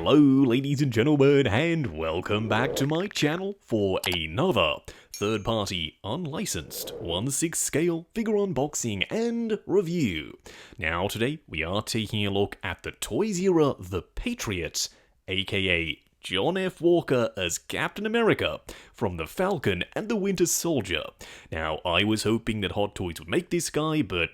Hello ladies and gentlemen, and welcome back to my channel for another third-party, unlicensed 1/6 scale figure unboxing and review. Now today we are taking a look at the Toys era The Patriot, aka John F. Walker as Captain America from the Falcon and the Winter Soldier. Now I was hoping that Hot Toys would make this guy, but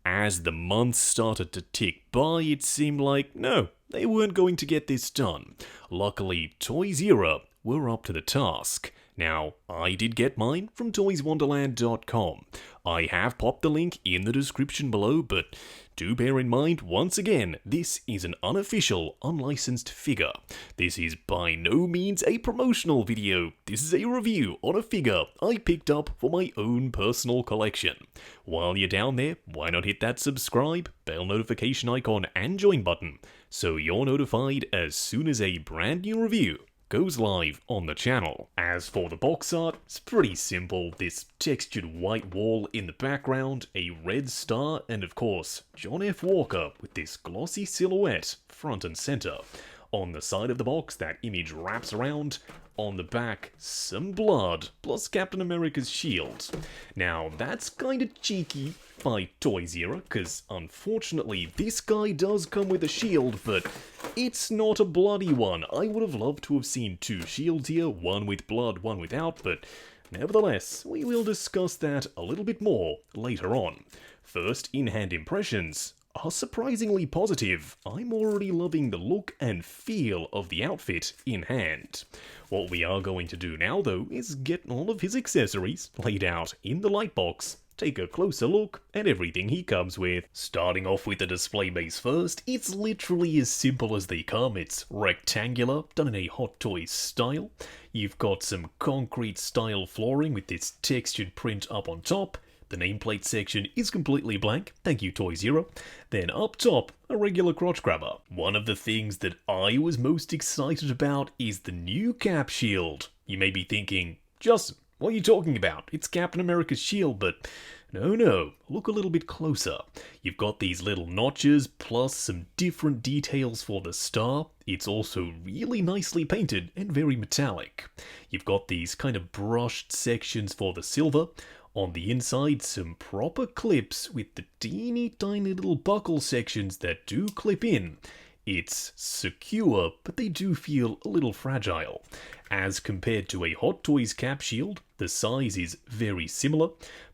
as the months started to tick by, it seemed like, no, they weren't going to get this done. Luckily, Toys era were up to the task. Now, I did get mine from toyswonderland.com. I have popped the link in the description below, but do bear in mind, once again, this is an unofficial, unlicensed figure. This is by no means a promotional video. This is a review on a figure I picked up for my own personal collection. While you're down there, why not hit that subscribe, bell notification icon, and join button, so you're notified as soon as a brand new review goes live on the channel. As for the box art, it's pretty simple. This textured white wall in the background, a red star, and of course, John F. Walker with this glossy silhouette front and center. On the side of the box, that image wraps around. On the back, some blood, plus Captain America's shield. Now, that's kinda cheeky by Toys era, because unfortunately this guy does come with a shield, but it's not a bloody one. I would have loved to have seen two shields here, one with blood, one without, but nevertheless, we will discuss that a little bit more later on. First, in-hand impressions are surprisingly positive. I'm already loving the look and feel of the outfit in hand. What we are going to do now, though, is get all of his accessories laid out in the light box, take a closer look at everything he comes with. Starting off with the display base first, it's literally as simple as they come. It's rectangular, done in a Hot Toys style. You've got some concrete style flooring with this textured print up on top. The nameplate section is completely blank, thank you Toys era. Then up top, a regular crotch grabber. One of the things that I was most excited about is the new cap shield. You may be thinking, Justin, what are you talking about? It's Captain America's shield, but no, look a little bit closer. You've got these little notches, plus some different details for the star. It's also really nicely painted and very metallic. You've got these kind of brushed sections for the silver. On the inside, some proper clips with the teeny tiny little buckle sections that do clip in. It's secure, but they do feel a little fragile. As compared to a Hot Toys cap shield, the size is very similar,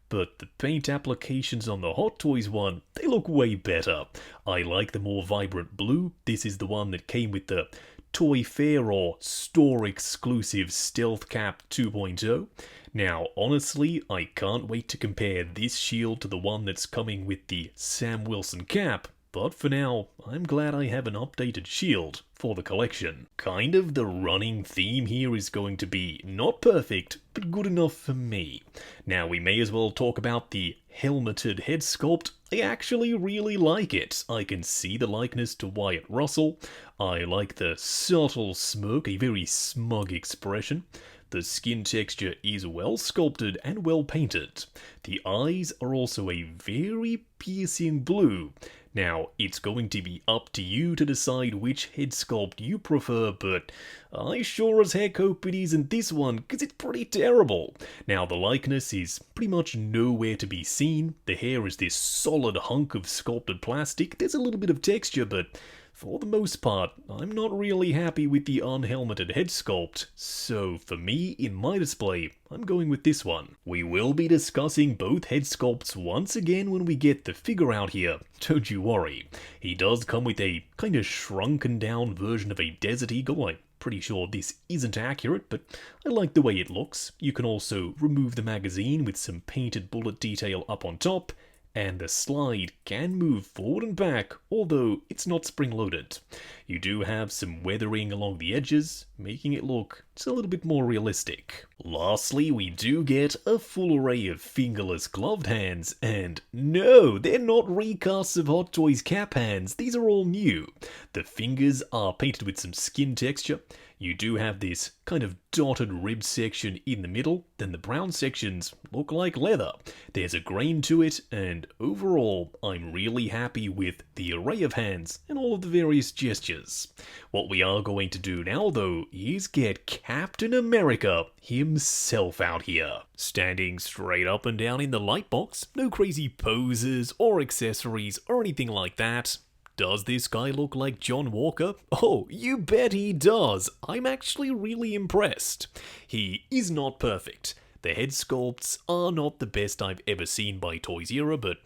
but the paint applications on the Hot Toys one, they look way better. I like the more vibrant blue. This is the one that came with the Toy Fair or store exclusive Stealth Cap 2.0. Now, honestly, I can't wait to compare this shield to the one that's coming with the Sam Wilson cap, but for now, I'm glad I have an updated shield for the collection. Kind of the running theme here is going to be not perfect, but good enough for me. Now, we may as well talk about the helmeted head sculpt. I actually really like it. I can see the likeness to Wyatt Russell. I like the subtle smirk, a very smug expression. The skin texture is well sculpted and well painted. The eyes are also a very piercing blue. Now, it's going to be up to you to decide which head sculpt you prefer, but I sure as heck hope it isn't this one, because it's pretty terrible. Now, the likeness is pretty much nowhere to be seen. The hair is this solid hunk of sculpted plastic. There's a little bit of texture, but for the most part, I'm not really happy with the unhelmeted head sculpt, so for me, in my display, I'm going with this one. We will be discussing both head sculpts once again when we get the figure out here, don't you worry. He does come with a kind of shrunken down version of a Desert Eagle. I'm pretty sure this isn't accurate, but I like the way it looks. You can also remove the magazine with some painted bullet detail up on top, and the slide can move forward and back, although it's not spring-loaded. You do have some weathering along the edges, making it look just a little bit more realistic. Lastly, we do get a full array of fingerless gloved hands, and no, they're not recasts of Hot Toys cap hands, these are all new. The fingers are painted with some skin texture. You do have this kind of dotted rib section in the middle, then the brown sections look like leather. There's a grain to it, and overall, I'm really happy with the array of hands and all of the various gestures. figures. What we are going to do now, though, is get Captain America himself out here. Standing straight up and down in the light box, no crazy poses or accessories or anything like that. Does this guy look like John Walker? Oh, you bet he does. I'm actually really impressed. He is not perfect. The head sculpts are not the best I've ever seen by Toys Era, but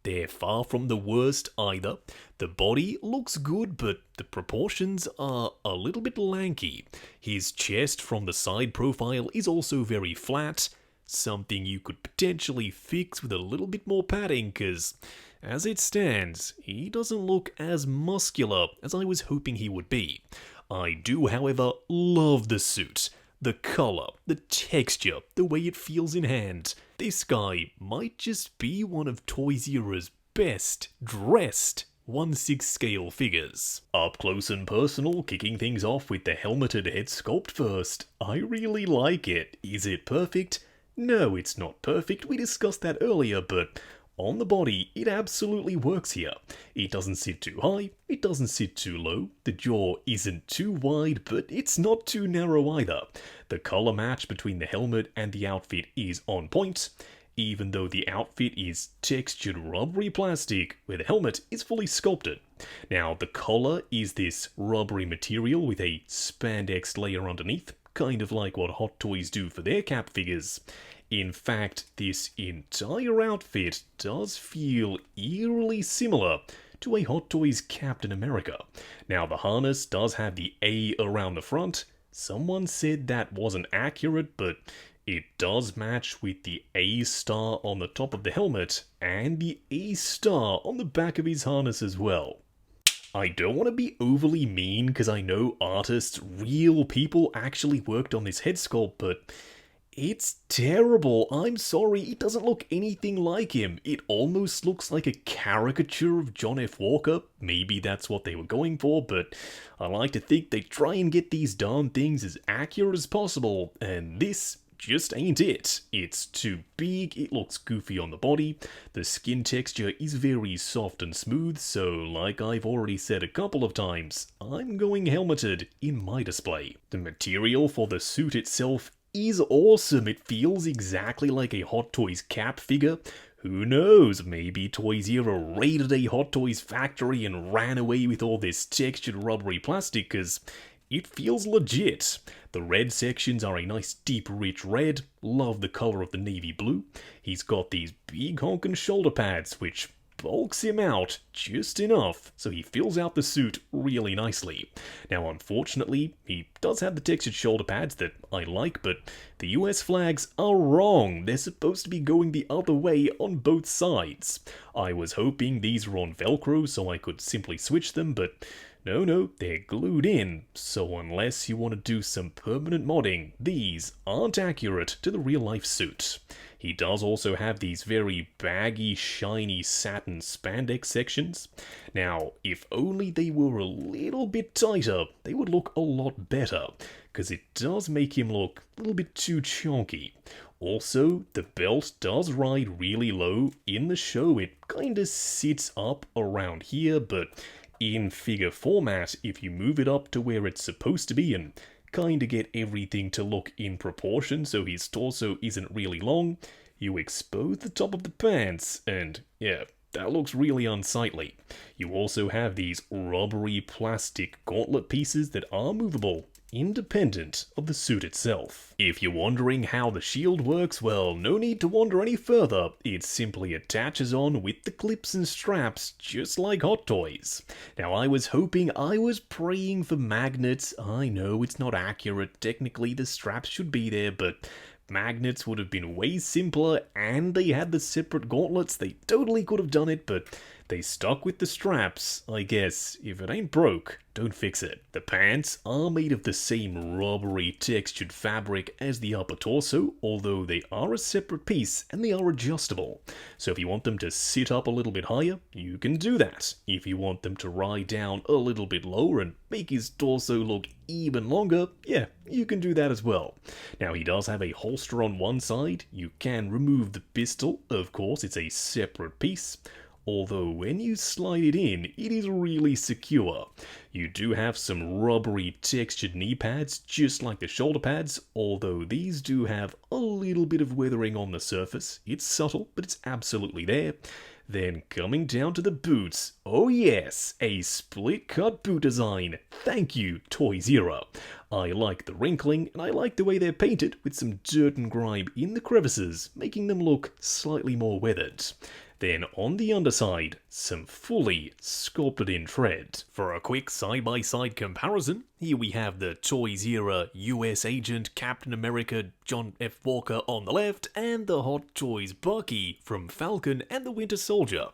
they're far from the worst either. The body looks good, but the proportions are a little bit lanky. His chest from the side profile is also very flat, something you could potentially fix with a little bit more padding, cause as it stands, he doesn't look as muscular as I was hoping he would be. I do, however, love the suit. The colour, the texture, the way it feels in hand. This guy might just be one of Toys Era's best dressed 1/6 scale figures. Up close and personal, kicking things off with the helmeted head sculpt first. I really like it. Is it perfect? No, it's not perfect. We discussed that earlier, but on the body, it absolutely works here. It doesn't sit too high, it doesn't sit too low, the jaw isn't too wide, but it's not too narrow either. The color match between the helmet and the outfit is on point, even though the outfit is textured rubbery plastic, where the helmet is fully sculpted. Now, the collar is this rubbery material with a spandex layer underneath, kind of like what Hot Toys do for their Cap figures. In fact, this entire outfit does feel eerily similar to a Hot Toys Captain America. Now, the harness does have the A around the front. Someone said that wasn't accurate, but it does match with the A star on the top of the helmet and the A star on the back of his harness as well. I don't want to be overly mean because I know artists, real people, actually worked on this head sculpt, but it's terrible. I'm sorry, it doesn't look anything like him. It almost looks like a caricature of John F. Walker. Maybe that's what they were going for, but I like to think they try and get these darn things as accurate as possible, and this just ain't it. It's too big, it looks goofy on the body, the skin texture is very soft and smooth, so like I've already said a couple of times, I'm going helmeted in my display. The material for the suit itself is awesome. It feels exactly like a Hot Toys Cap figure. Who knows, maybe Toys Era raided a Hot Toys factory and ran away with all this textured rubbery plastic, cause it feels legit. The red sections are a nice deep rich red, love the colour of the navy blue. He's got these big honkin' shoulder pads which bulks him out just enough so he fills out the suit really nicely. Now unfortunately, he does have the textured shoulder pads that I like, but the US flags are wrong. They're supposed to be going the other way on both sides. I was hoping these were on Velcro so I could simply switch them, but no, they're glued in, so unless you want to do some permanent modding, these aren't accurate to the real-life suit. He does also have these very baggy, shiny satin spandex sections. Now, if only they were a little bit tighter, they would look a lot better, because it does make him look a little bit too chunky. Also, the belt does ride really low. In the show, it kinda sits up around here, but in figure format, if you move it up to where it's supposed to be and kinda get everything to look in proportion so his torso isn't really long, you expose the top of the pants, and yeah, that looks really unsightly. You also have these rubbery plastic gauntlet pieces that are movable, independent of the suit itself. If you're wondering how the shield works, well, no need to wander any further. It simply attaches on with the clips and straps, just like Hot Toys. Now, I was praying for magnets. I know it's not accurate. Technically, the straps should be there, but magnets would have been way simpler, and they had the separate gauntlets. They totally could have done it, but they stuck with the straps. I guess if it ain't broke, don't fix it. The pants are made of the same rubbery textured fabric as the upper torso, although they are a separate piece and they are adjustable. So if you want them to sit up a little bit higher, you can do that. If you want them to ride down a little bit lower and make his torso look even longer, yeah, you can do that as well. Now, he does have a holster on one side. You can remove the pistol, of course, it's a separate piece. although when you slide it in, it is really secure. You do have some rubbery textured knee pads, just like the shoulder pads, although these do have a little bit of weathering on the surface. It's subtle, but it's absolutely there. Then coming down to the boots, oh yes, a split cut boot design. Thank you, Toys Era. I like the wrinkling, and I like the way they're painted with some dirt and grime in the crevices, making them look slightly more weathered. Then on the underside, some fully sculpted in tread. For a quick side-by-side comparison, here we have the Toys Era US Agent Captain America John F. Walker on the left, and the Hot Toys Bucky from Falcon and the Winter Soldier.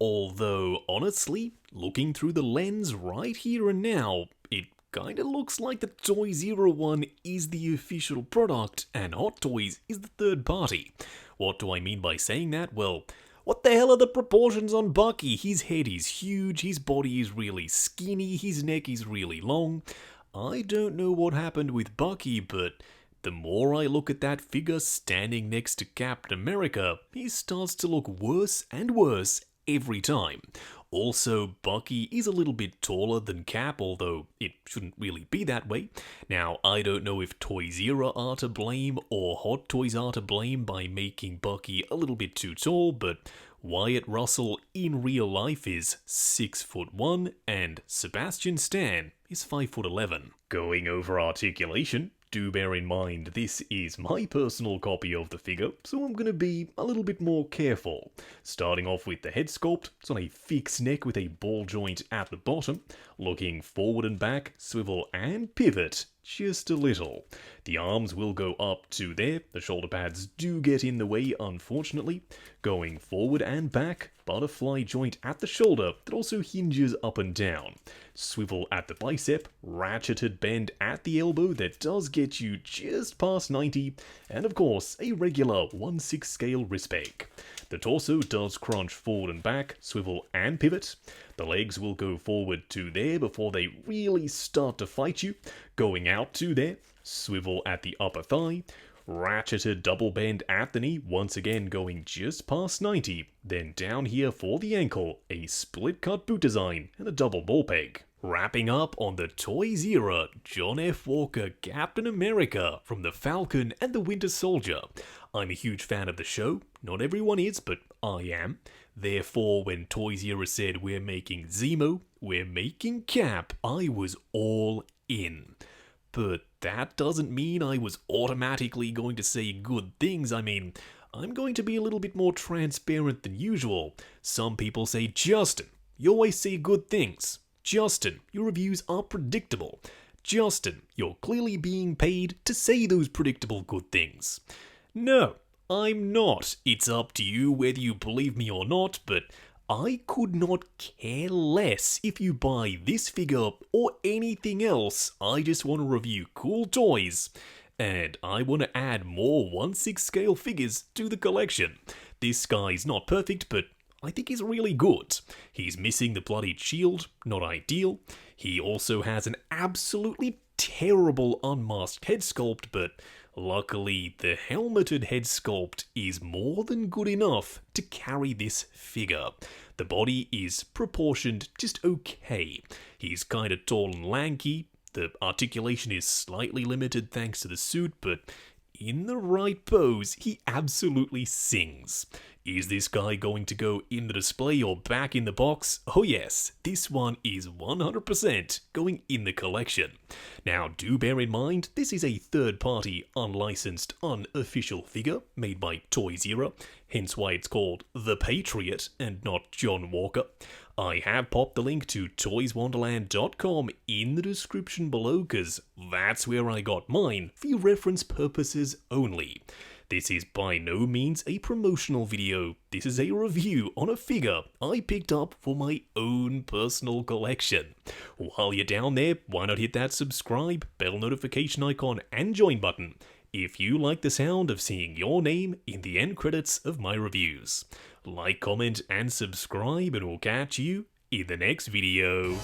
Although, honestly, looking through the lens right here and now, it kinda looks like the Toys Era one is the official product, and Hot Toys is the third party. What do I mean by saying that? Well, what the hell are the proportions on Bucky? His head is huge, his body is really skinny, his neck is really long. I don't know what happened with Bucky, but the more I look at that figure standing next to Captain America, he starts to look worse and worse every time. Also, Bucky is a little bit taller than Cap, although it shouldn't really be that way. Now, I don't know if Toys Era are to blame or Hot Toys are to blame by making Bucky a little bit too tall, but Wyatt Russell in real life is 6'1", and Sebastian Stan is 5'11". Going over articulation, do bear in mind this is my personal copy of the figure, so I'm going to be a little bit more careful. Starting off with the head sculpt, it's on a fixed neck with a ball joint at the bottom. Looking forward and back, swivel and pivot just a little. The arms will go up to there, the shoulder pads do get in the way unfortunately. Going forward and back, butterfly joint at the shoulder that also hinges up and down. Swivel at the bicep, ratcheted bend at the elbow that does get you just past 90, and of course a regular 1/6 scale wrist peg. The torso does crunch forward and back, swivel and pivot. The legs will go forward to there before they really start to fight you. Going out to there, swivel at the upper thigh. Ratcheted double bend at the knee, once again going just past 90. Then down here for the ankle, a split cut boot design and a double ball peg. Wrapping up on the Toys Era John F. Walker Captain America from the Falcon and the Winter Soldier. I'm a huge fan of the show. Not everyone is, but I am. Therefore, when Toys Era said we're making Zemo, we're making Cap, I was all in. But that doesn't mean I was automatically going to say good things. I mean, I'm going to be a little bit more transparent than usual. Some people say, Justin, you always say good things. Justin, your reviews are predictable. Justin, you're clearly being paid to say those predictable good things. No, I'm not. It's up to you whether you believe me or not, but I could not care less if you buy this figure or anything else. I just want to review cool toys, and I want to add more 1/6 scale figures to the collection. This guy's not perfect, but I think he's really good. He's missing the bloodied shield, not ideal. He also has an absolutely terrible unmasked head sculpt, but luckily the helmeted head sculpt is more than good enough to carry this figure. The body is proportioned just okay. He's kinda tall and lanky. The articulation is slightly limited thanks to the suit, but in the right pose, he absolutely sings. Is this guy going to go in the display or back in the box? Oh yes, this one is 100% going in the collection. Now do bear in mind, this is a third-party, unlicensed, unofficial figure made by Toys Era, hence why it's called The Patriot and not John Walker. I have popped the link to toyswonderland.com in the description below because that's where I got mine for reference purposes only. This is by no means a promotional video, this is a review on a figure I picked up for my own personal collection. While you're down there, why not hit that subscribe, bell notification icon and join button if you like the sound of seeing your name in the end credits of my reviews. Like, comment and subscribe and we'll catch you in the next video.